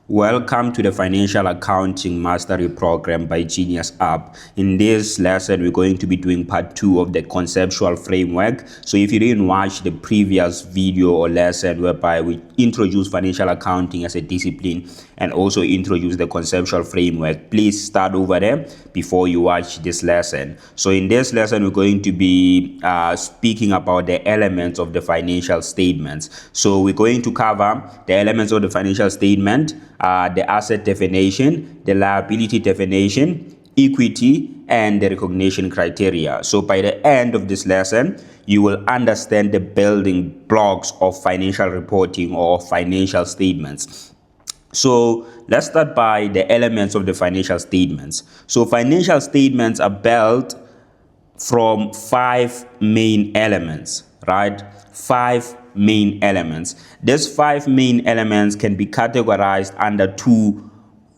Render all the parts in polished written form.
Welcome to the Financial Accounting Mastery Program by Genius App. In this lesson, we're going to be doing part 2 of the conceptual framework. So if you didn't watch the previous video or lesson whereby we introduce financial accounting as a discipline and also introduce the conceptual framework, please start over there before you watch this lesson. So in this lesson, we're going to be speaking about the elements of the financial statements. So we're going to cover the elements of the financial statement, the asset definition, the liability definition, equity, and the recognition criteria. So by the end of this lesson, you will understand the building blocks of financial reporting or financial statements. So let's start by the elements of the financial statements. So financial statements are built from 5 main elements, right? 5 main elements. These 5 main elements can be categorized under 2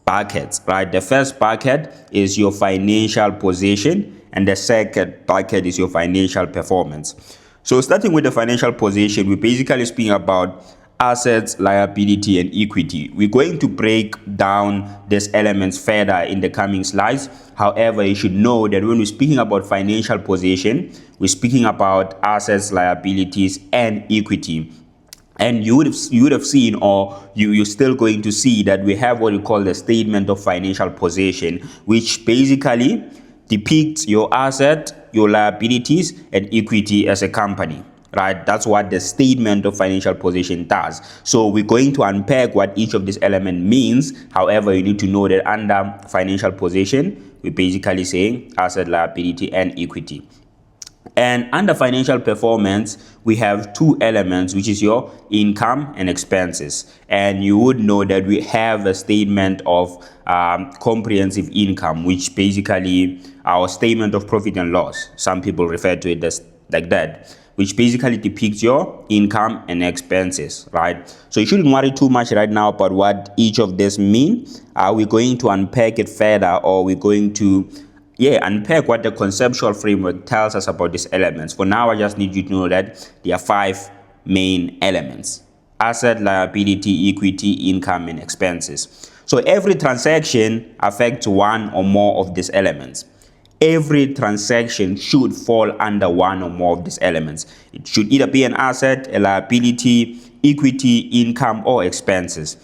buckets, right? The first bucket is your financial position, and the second bucket is your financial performance. So starting with the financial position, we're basically speaking about assets, liability, and equity. We're going to break down these elements further in the coming slides. However, you should know that when we're speaking about financial position, we're speaking about assets, liabilities, and equity. And you would have seen, or you're still going to see, that we have what we call the statement of financial position, which basically depicts your asset, your liabilities, and equity as a company. Right, that's what the statement of financial position does. So we're going to unpack what each of these elements means. However, you need to know that under financial position, we're basically saying asset, liability, and equity. And under financial performance, we have 2 elements, which is your income and expenses. And you would know that we have a statement of comprehensive income, which basically our statement of profit and loss. Some people refer to it as like that, which basically depicts your income and expenses, right? So you shouldn't worry too much right now about what each of these mean. We're going to unpack it further, or we're going to unpack what the conceptual framework tells us about these elements. For now, I just need you to know that there are 5 main elements: asset, liability, equity, income, and expenses. So every transaction affects one or more of these elements. Every transaction should fall under one or more of these elements. It should either be an asset, a liability, equity, income, or expenses.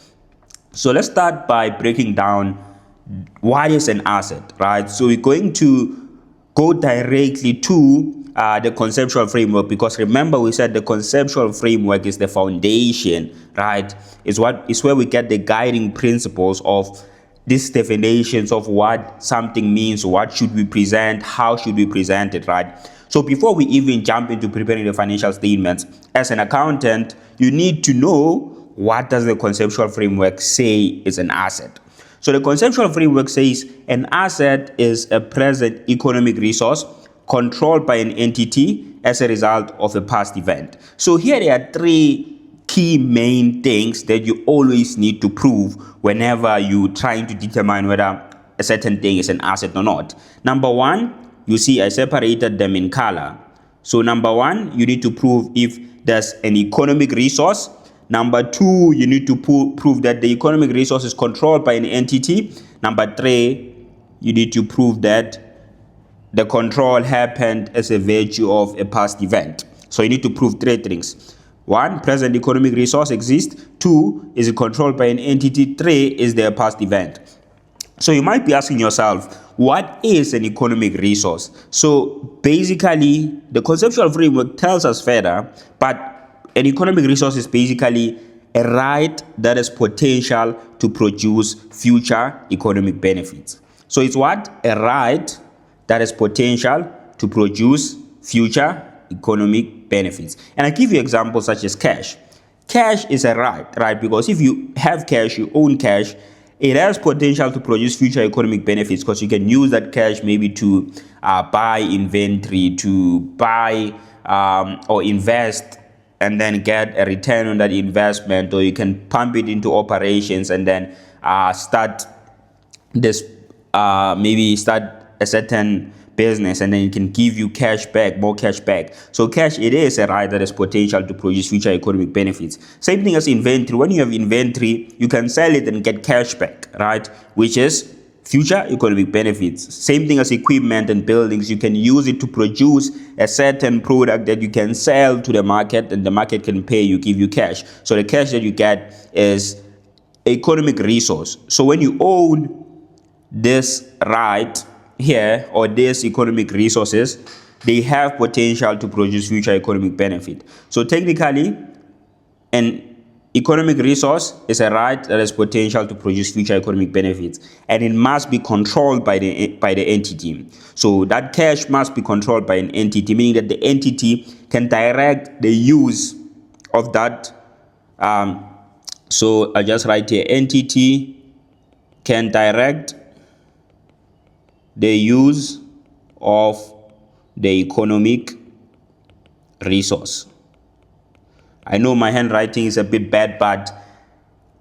So let's start by breaking down what is an asset, right? So we're going to go directly to the conceptual framework, because remember we said the conceptual framework is the foundation, right? It's where we get the guiding principles of these definitions of what something means, what should we present, how should we present it, right? So before we even jump into preparing the financial statements, as an accountant, you need to know, what does the conceptual framework say is an asset? So the conceptual framework says an asset is a present economic resource controlled by an entity as a result of a past event. So here there are 3 key main things that you always need to prove whenever you're trying to determine whether a certain thing is an asset or not. Number 1, you see I separated them in color. So number 1, you need to prove if there's an economic resource. Number 2, you need to prove that the economic resource is controlled by an entity. Number 3, you need to prove that the control happened as a virtue of a past event. So you need to prove 3 things. 1, present economic resource exists. 2, is it controlled by an entity. 3, is there a past event? So you might be asking yourself, what is an economic resource? So basically, the conceptual framework tells us further, but an economic resource is basically a right that has potential to produce future economic benefits. So it's what? A right that has potential to produce future economic benefits. And I give you examples such as cash. Cash is a right? Because if you have cash, you own cash, it has potential to produce future economic benefits, because you can use that cash maybe to buy inventory, to buy or invest and then get a return on that investment, or you can pump it into operations and then start this maybe start a certain business, and then it can give you cash back, more cash back. So cash, it is a right that has potential to produce future economic benefits. Same thing as inventory. When you have inventory, you can sell it and get cash back, right? Which is future economic benefits. Same thing as equipment and buildings. You can use it to produce a certain product that you can sell to the market, and the market can pay you, give you cash. So the cash that you get is economic resource. So when you own this right here, or these economic resources, they have potential to produce future economic benefit. So technically, an economic resource is a right that has potential to produce future economic benefits, and it must be controlled by the entity. So that cash must be controlled by an entity, meaning that the entity can direct the use of that. So I just write here, entity can direct the use of the economic resource. I know my handwriting is a bit bad, but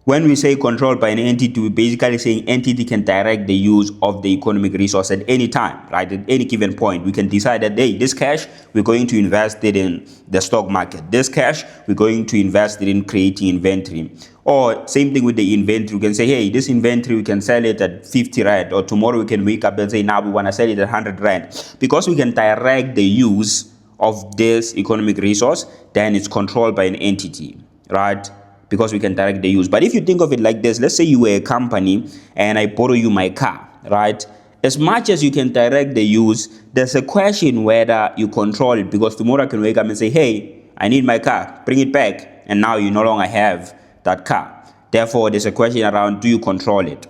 when we say controlled by an entity, we're basically saying entity can direct the use of the economic resource at any time, right? At any given point, we can decide that, hey, this cash, we're going to invest it in the stock market. This cash, we're going to invest it in creating inventory. Or same thing with the inventory. We can say, hey, this inventory, we can sell it at 50 rand. Or tomorrow we can wake up and say, now we want to sell it at 100 rand. Because we can direct the use of this economic resource, then it's controlled by an entity, right? Because we can direct the use. But if you think of it like this, let's say you were a company and I borrow you my car, right? As much as you can direct the use, there's a question whether you control it, because tomorrow I can wake up and say, hey, I need my car, bring it back, and now you no longer have that car. Therefore, there's a question around, do you control it?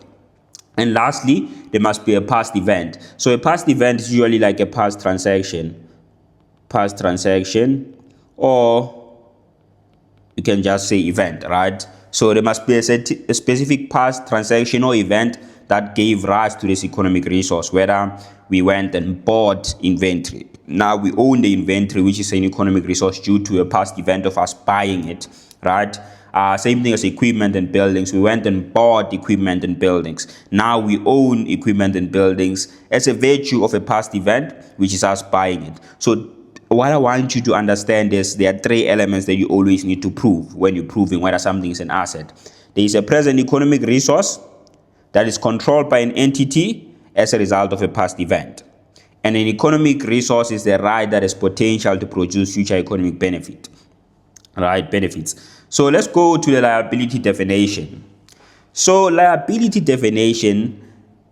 And lastly, there must be a past event. So a past event is usually like a past transaction, or you can just say event, right? So there must be a specific past transaction or event that gave rise to this economic resource, whether we went and bought inventory. Now we own the inventory, which is an economic resource due to a past event of us buying it, right? Same thing as equipment and buildings. We went and bought equipment and buildings. Now we own equipment and buildings as a virtue of a past event, which is us buying it. So what I want you to understand is there are three elements that you always need to prove when you're proving whether something is an asset. There is a present economic resource that is controlled by an entity as a result of a past event. And an economic resource is the right that has potential to produce future economic benefits. So let's go to the liability definition. So liability definition,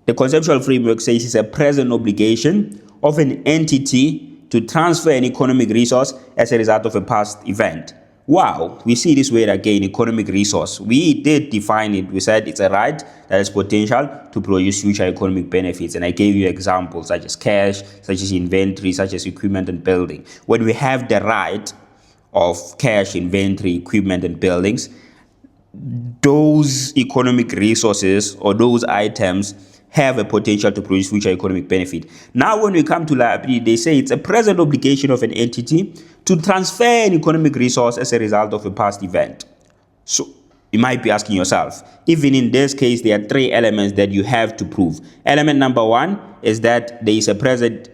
the conceptual framework says, is a present obligation of an entity to transfer an economic resource as a result of a past event. Wow, we see this word again, economic resource. We did define it. We said it's a right that has potential to produce future economic benefits. And I gave you examples such as cash, such as inventory, such as equipment and building. When we have the right of cash, inventory, equipment and buildings, those economic resources or those items have a potential to produce future economic benefit. Now, when we come to liability, they say it's a present obligation of an entity to transfer an economic resource as a result of a past event. So you might be asking yourself, even in this case, there are three elements that you have to prove. Element number one is that there is a present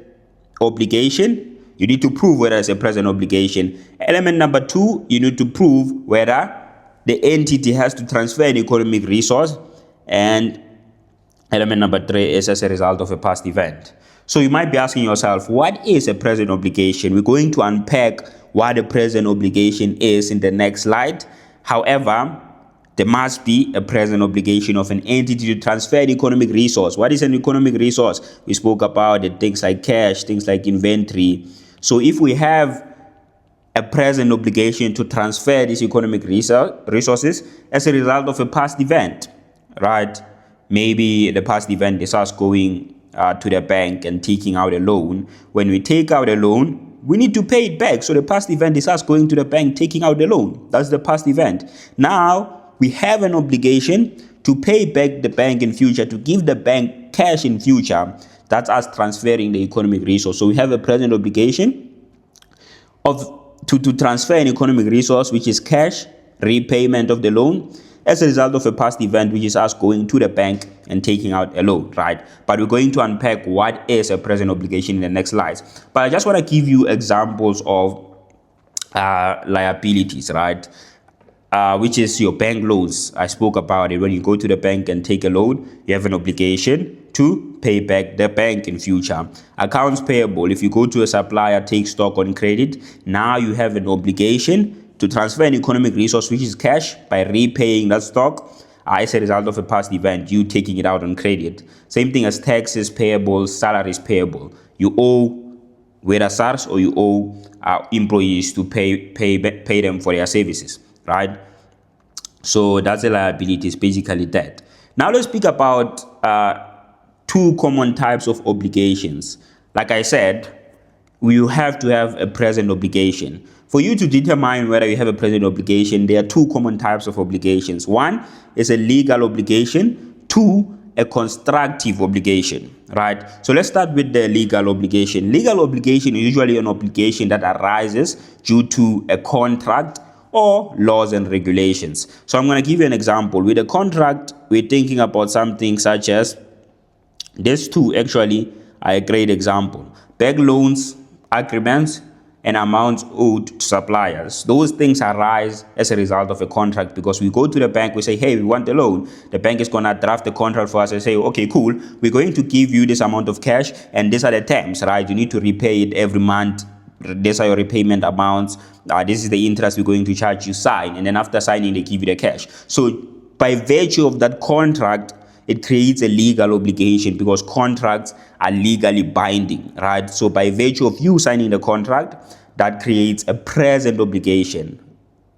obligation. You need to prove whether it's a present obligation. Element number two, you need to prove whether the entity has to transfer an economic resource. And element number three is as a result of a past event. So you might be asking yourself, what is a present obligation? We're going to unpack what a present obligation is in the next slide. However, there must be a present obligation of an entity to transfer an economic resource. What is an economic resource? We spoke about it, things like cash, things like inventory. So if we have a present obligation to transfer these economic resources as a result of a past event, right? Maybe the past event is us going to the bank and taking out a loan. When we take out a loan, we need to pay it back. So the past event is us going to the bank, taking out the loan. That's the past event. Now, we have an obligation to pay back the bank in future, to give the bank cash in future. That's us transferring the economic resource. So we have a present obligation to transfer an economic resource, which is cash, repayment of the loan. as a result of a past event, which is us going to the bank and taking out a loan, right? But we're going to unpack what is a present obligation in the next slides. But I just want to give you examples of liabilities, right? Which is your bank loans. I spoke about it. When you go to the bank and take a loan, you have an obligation to pay back the bank in future. Accounts payable, if you go to a supplier, take stock on credit, now you have an obligation to transfer an economic resource, which is cash, by repaying that stock as a result of a past event, you taking it out on credit. Same thing as taxes payable, salaries payable. You owe whether SARS or you owe employees to pay them for their services, right? So that's a liability, is basically that. Now let's speak about two common types of obligations. Like I said, you have to have a present obligation. For you to determine whether you have a present obligation, there are two common types of obligations. One is a legal obligation. Two, a constructive obligation, right? So let's start with the legal obligation. Legal obligation is usually an obligation that arises due to a contract or laws and regulations. So I'm going to give you an example. With a contract, we're thinking about something such as these two actually are a great example. Bank loans, agreements, and amounts owed to suppliers. Those things arise as a result of a contract, because we go to the bank, we say, hey, we want a loan. The bank is going to draft the contract for us and say, okay, cool, we're going to give you this amount of cash, and these are the terms, right? You need to repay it every month. These are your repayment amounts. This is the interest we're going to charge you. Sign. And then after signing, they give you the cash. So by virtue of that contract, it creates a legal obligation, because contracts are legally binding, right? So by virtue of you signing the contract, that creates a present obligation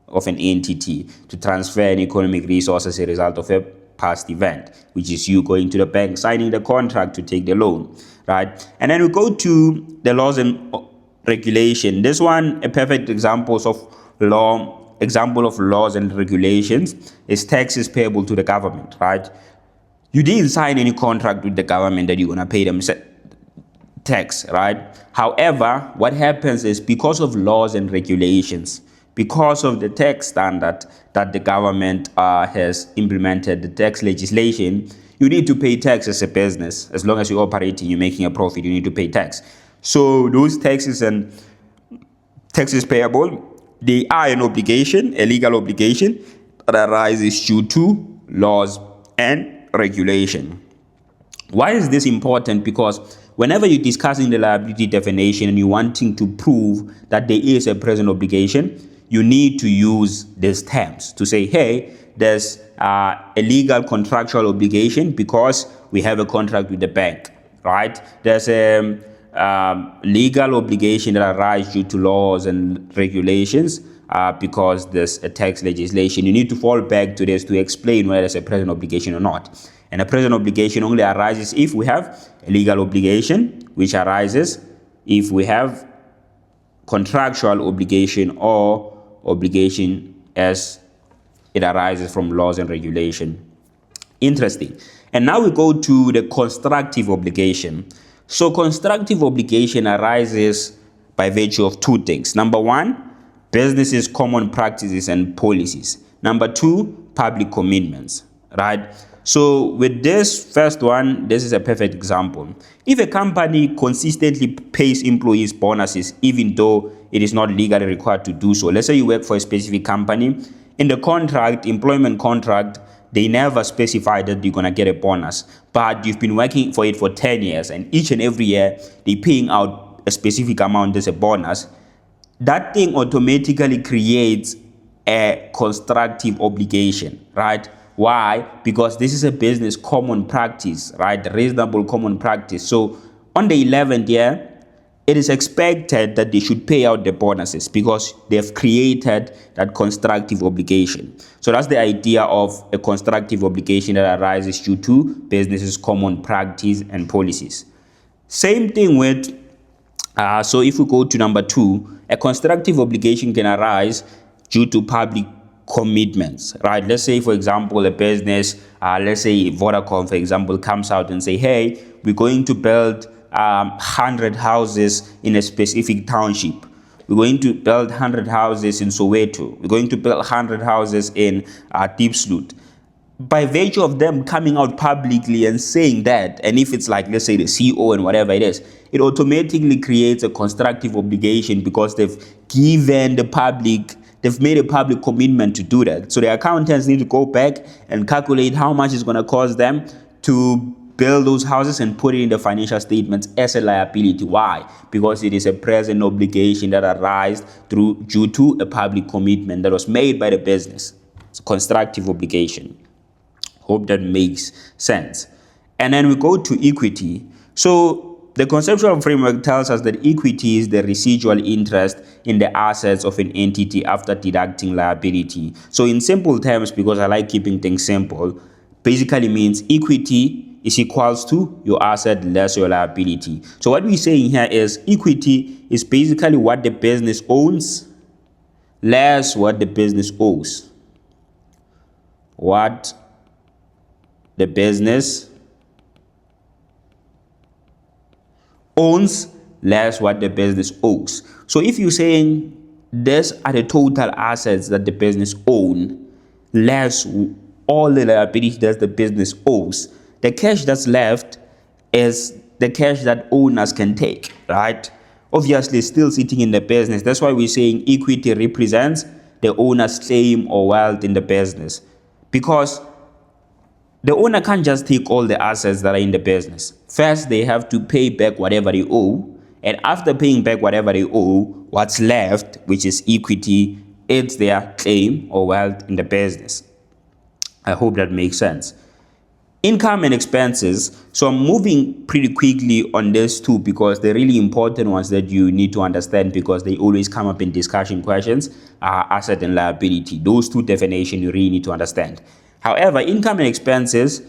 of an entity to transfer an economic resource as a result of a past event, which is you going to the bank, signing the contract to take the loan, right? And then we go to the laws and regulation. This one, a perfect example of laws and regulations is taxes payable to the government, right? You didn't sign any contract with the government that you're going to pay them tax, right? However, what happens is, because of laws and regulations, because of the tax standard that the government has implemented, the tax legislation, you need to pay tax as a business. As long as you're operating, you're making a profit, you need to pay tax. So those taxes and taxes payable, they are an obligation, a legal obligation that arises due to laws and regulation. Why is this important? Because whenever you're discussing the liability definition and you're wanting to prove that there is a present obligation, you need to use these terms to say, hey, there's a legal contractual obligation because we have a contract with the bank, right? There's a legal obligation that arises due to laws and regulations because there's a tax legislation. You need to fall back to this to explain whether there's a present obligation or not. And a present obligation only arises if we have a legal obligation, which arises if we have contractual obligation or obligation as it arises from laws and regulation. Interesting. And now we go to the constructive obligation. So constructive obligation arises by virtue of two things. Number one, businesses' common practices and policies. Number two, public commitments, right? So with this first one, this is a perfect example. If a company consistently pays employees bonuses, even though it is not legally required to do so, let's say you work for a specific company, in the contract, employment contract, they never specify that you're going to get a bonus, but you've been working for it for 10 years, and each and every year, they're paying out a specific amount as a bonus. That thing automatically creates a constructive obligation, right? Why? Because this is a business common practice, right? Reasonable common practice. So on the 11th year, it is expected that they should pay out the bonuses because they've created that constructive obligation. So that's the idea of a constructive obligation that arises due to businesses' common practice and policies. Same thing with, so if we go to number two, a constructive obligation can arise due to public commitments, right? Let's say, for example, a business, let's say Vodacom, for example, comes out and say, hey, we're going to build 100 houses in a specific township. We're going to build 100 houses in Soweto. We're going to build 100 houses in Diepsloot. By virtue of them coming out publicly and saying that, and if it's like, let's say, the CEO and whatever it is, it automatically creates a constructive obligation because they've given the public, they've made a public commitment to do that. So the accountants need to go back and calculate how much it's going to cost them to build those houses and put it in the financial statements as a liability. Why? Because it is a present obligation that arises due to a public commitment that was made by the business. It's a constructive obligation. Hope that makes sense. And then we go to equity. So the conceptual framework tells us that equity is the residual interest in the assets of an entity after deducting liability. So in simple terms, because I like keeping things simple, basically means equity is equals to your asset less your liability. So what we're saying here is equity is basically what the business owns less what the business owes. What the business owns less what the business owes. So if you're saying these are the total assets that the business own less all the liability that the business owes, the cash that's left is the cash that owners can take, right? Obviously still sitting in the business. That's why we're saying equity represents the owner's claim or wealth in the business, because the owner can't just take all the assets that are in the business. First, they have to pay back whatever they owe. And after paying back whatever they owe, what's left, which is equity, it's their claim or wealth in the business. I hope that makes sense. Income and expenses. So I'm moving pretty quickly on these two because they're really important ones that you need to understand because they always come up in discussion questions, asset and liability. Those two definitions you really need to understand. However, income and expenses,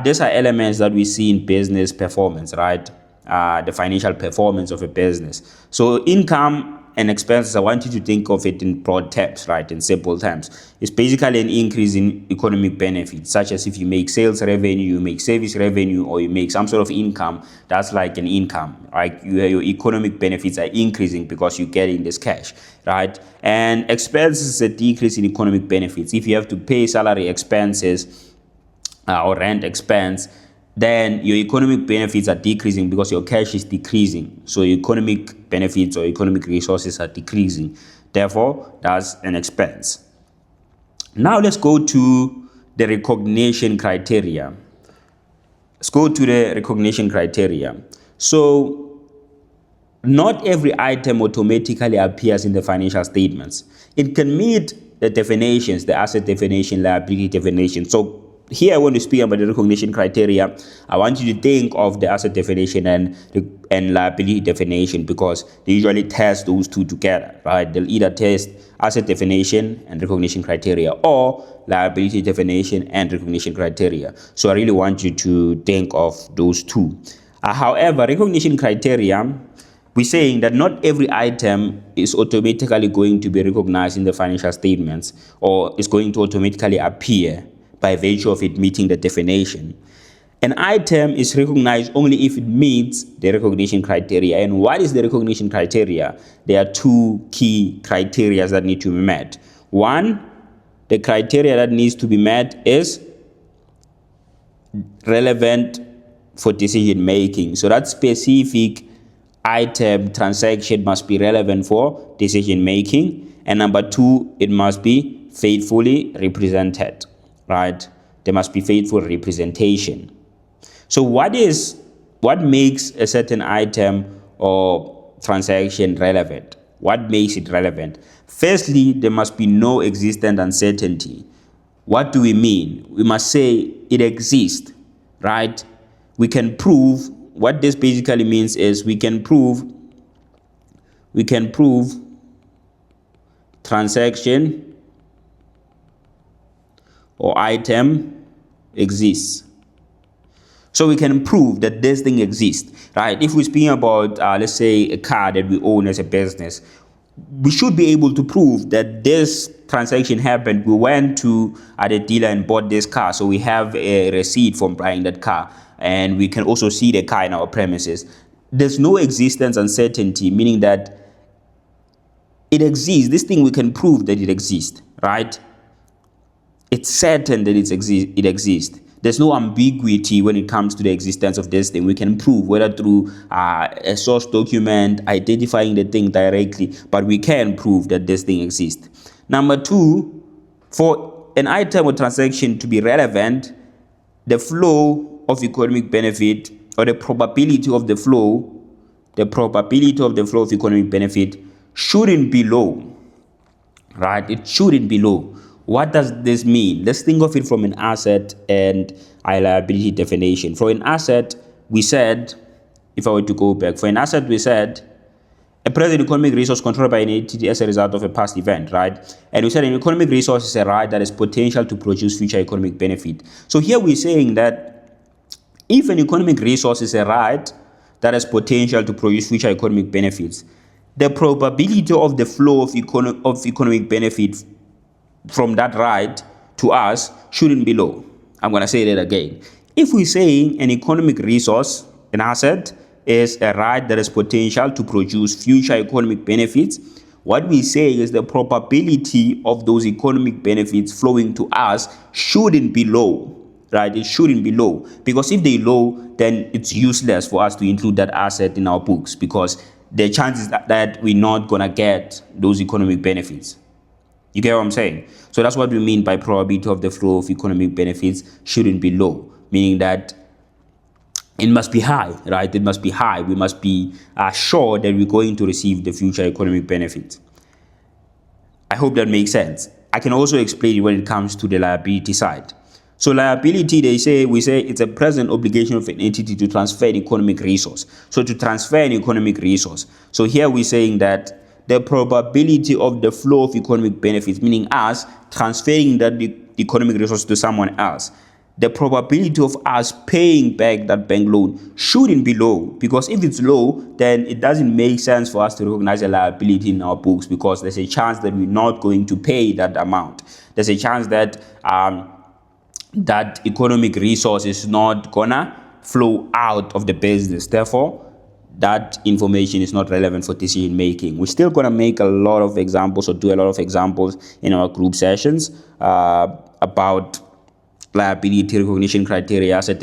these are elements that we see in business performance, right? The financial performance of a business. So income and expenses, I want you to think of it in broad terms, right? In simple terms. It's basically an increase in economic benefits, such as if you make sales revenue, you make service revenue, or you make some sort of income, that's like an income, right? Your economic benefits are increasing because you're getting this cash, right? And expenses is a decrease in economic benefits. If you have to pay salary expenses or rent expense, then your economic benefits are decreasing because your cash is decreasing. So your economic benefits or economic resources are decreasing. Therefore, that's an expense. Now let's go to the recognition criteria. Let's go to the recognition criteria. So not every item automatically appears in the financial statements. It can meet the definitions, the asset definition, liability definition. So here I want to speak about the recognition criteria. I want you to think of the asset definition and liability definition because they usually test those two together, right? They'll either test asset definition and recognition criteria or liability definition and recognition criteria. So I really want you to think of those two. However, recognition criteria, we're saying that not every item is automatically going to be recognized in the financial statements or is going to automatically appear by virtue of it meeting the definition. An item is recognized only if it meets the recognition criteria. And what is the recognition criteria? There are two key criteria that need to be met. One, the criteria that needs to be met is relevant for decision making. So that specific item transaction must be relevant for decision making. And number two, it must be faithfully represented. Right? There must be faithful representation. So what makes a certain item or transaction relevant? What makes it relevant? Firstly, there must be no existent uncertainty. What do we mean? We must say it exists, right? We can prove, what this basically means is we can prove transaction or item exists. So we can prove that this thing exists, right? If we're speaking about, let's say, a car that we own as a business, we should be able to prove that this transaction happened. We went to the dealer and bought this car, so we have a receipt from buying that car, and we can also see the car in our premises. There's no existence uncertainty, meaning that it exists. This thing, we can prove that it exists, right? It's certain that it exists. There's no ambiguity when it comes to the existence of this thing. We can prove, whether through a source document, identifying the thing directly, but we can prove that this thing exists. Number two, for an item or transaction to be relevant, the flow of economic benefit, or the probability of the flow of economic benefit shouldn't be low, right? It shouldn't be low. What does this mean? Let's think of it from an asset and a liability definition. For an asset, we said, if I were to go back, for an asset, we said a present economic resource controlled by an entity as a result of a past event, right? And we said an economic resource is a right that has potential to produce future economic benefit. So here we're saying that if an economic resource is a right that has potential to produce future economic benefits, the probability of the flow of economic benefit from that right to us shouldn't be low. I'm going to say that again. If we're saying an economic resource, an asset, is a right that has potential to produce future economic benefits, what we say is the probability of those economic benefits flowing to us shouldn't be low, right? It shouldn't be low, because if they're low, then it's useless for us to include that asset in our books, because the chances that we're not going to get those economic benefits. You get what I'm saying? So that's what we mean by probability of the flow of economic benefits shouldn't be low, meaning that it must be high, right? It must be high. We must be sure that we're going to receive the future economic benefits. I hope that makes sense. I can also explain it when it comes to the liability side. So liability, we say it's a present obligation of an entity to transfer an economic resource. So to transfer an economic resource. So here we're saying that the probability of the flow of economic benefits, meaning us transferring that economic resource to someone else, the probability of us paying back that bank loan shouldn't be low, because if it's low, then it doesn't make sense for us to recognize a liability in our books, because there's a chance that we're not going to pay that amount. There's a chance that that economic resource is not gonna flow out of the business. Therefore, that information is not relevant for decision making. We're still gonna make a lot of examples, or do a lot of examples in our group sessions about liability recognition criteria, asset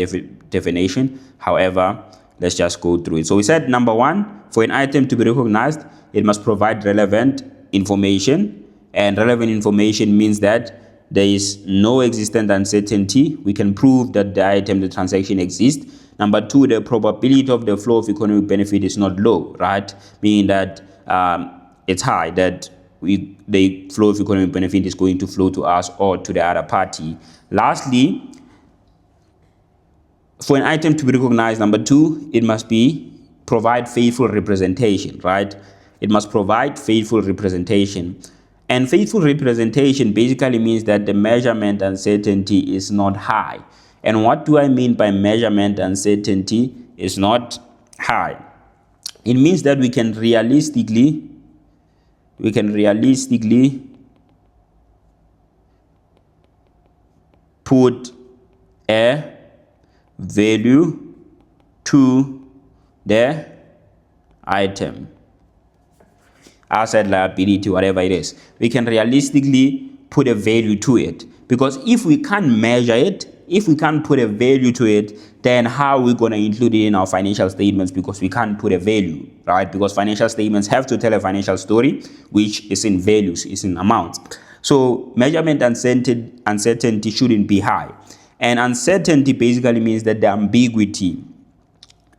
definition. However, let's just go through it. So we said, number one, for an item to be recognized, it must provide relevant information, and relevant information means that there is no existent uncertainty. We can prove that the item, the transaction exists. Number two, the probability of the flow of economic benefit is not low, right? Meaning that it's high, that the flow of economic benefit is going to flow to us or to the other party. Lastly, for an item to be recognized, number two, it must provide faithful representation, right? It must provide faithful representation. And faithful representation basically means that the measurement uncertainty is not high. And what do I mean by measurement uncertainty is not high? It means that we can realistically put a value to the item, asset, liability, whatever it is. We can realistically put a value to it, because if we can't measure it, if we can't put a value to it, then how are we going to include it in our financial statements? Because we can't put a value, right? Because financial statements have to tell a financial story, which is in values, is in amounts. So measurement uncertainty shouldn't be high. And uncertainty basically means that the ambiguity,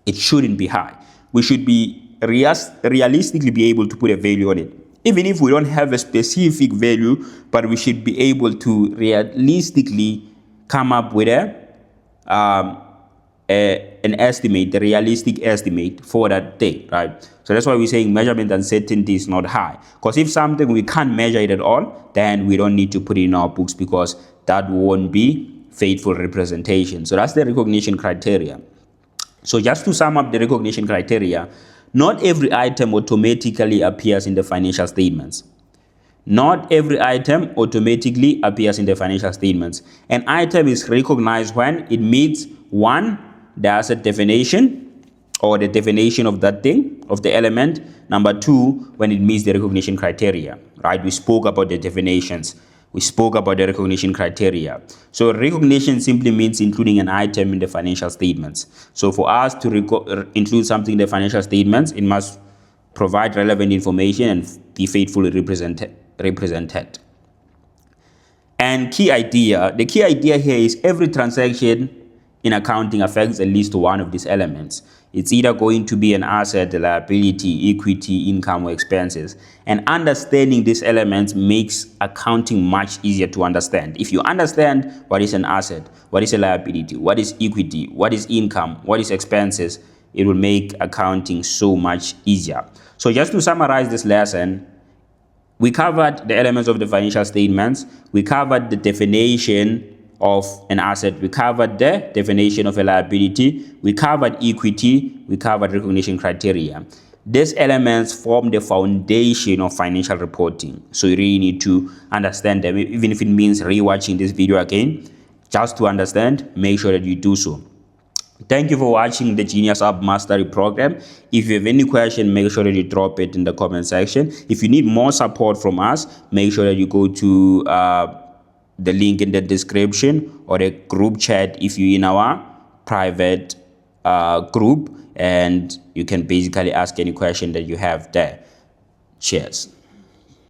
it shouldn't be high. We should be realistically be able to put a value on it. Even if we don't have a specific value, but we should be able to realistically come up with an estimate, a realistic estimate for that thing, right? So that's why we're saying measurement uncertainty is not high. Because if something we can't measure it at all, then we don't need to put it in our books, because that won't be faithful representation. So that's the recognition criteria. So just to sum up the recognition criteria, not every item automatically appears in the financial statements. Not every item automatically appears in the financial statements. An item is recognized when it meets one, the asset definition, or the definition of that thing. of the element. Number 2, when it meets the recognition criteria, right? We spoke about the definitions. We spoke about the recognition criteria. So recognition simply means including an item in the financial statements. So for us to include something in the financial statements, it must provide relevant information and be faithfully represented. And the key idea here is every transaction in accounting affects at least one of these elements. It's either going to be an asset, a liability, equity, income, or expenses. And understanding these elements makes accounting much easier to understand. If you understand what is an asset, what is a liability, what is equity, what is income, what is expenses, it will make accounting so much easier. So just to summarize this lesson, we covered the elements of the financial statements. We covered the definition of an asset. We covered the definition of a liability. We covered equity. We covered recognition criteria. These elements form the foundation of financial reporting. So you really need to understand them, even if it means rewatching this video again. Just to understand, make sure that you do so. Thank you for watching the Genius App Mastery Program. If you have any question, make sure that you drop it in the comment section. If you need more support from us, make sure that you go to the link in the description or the group chat if you're in our private group, and you can basically ask any question that you have there. Cheers.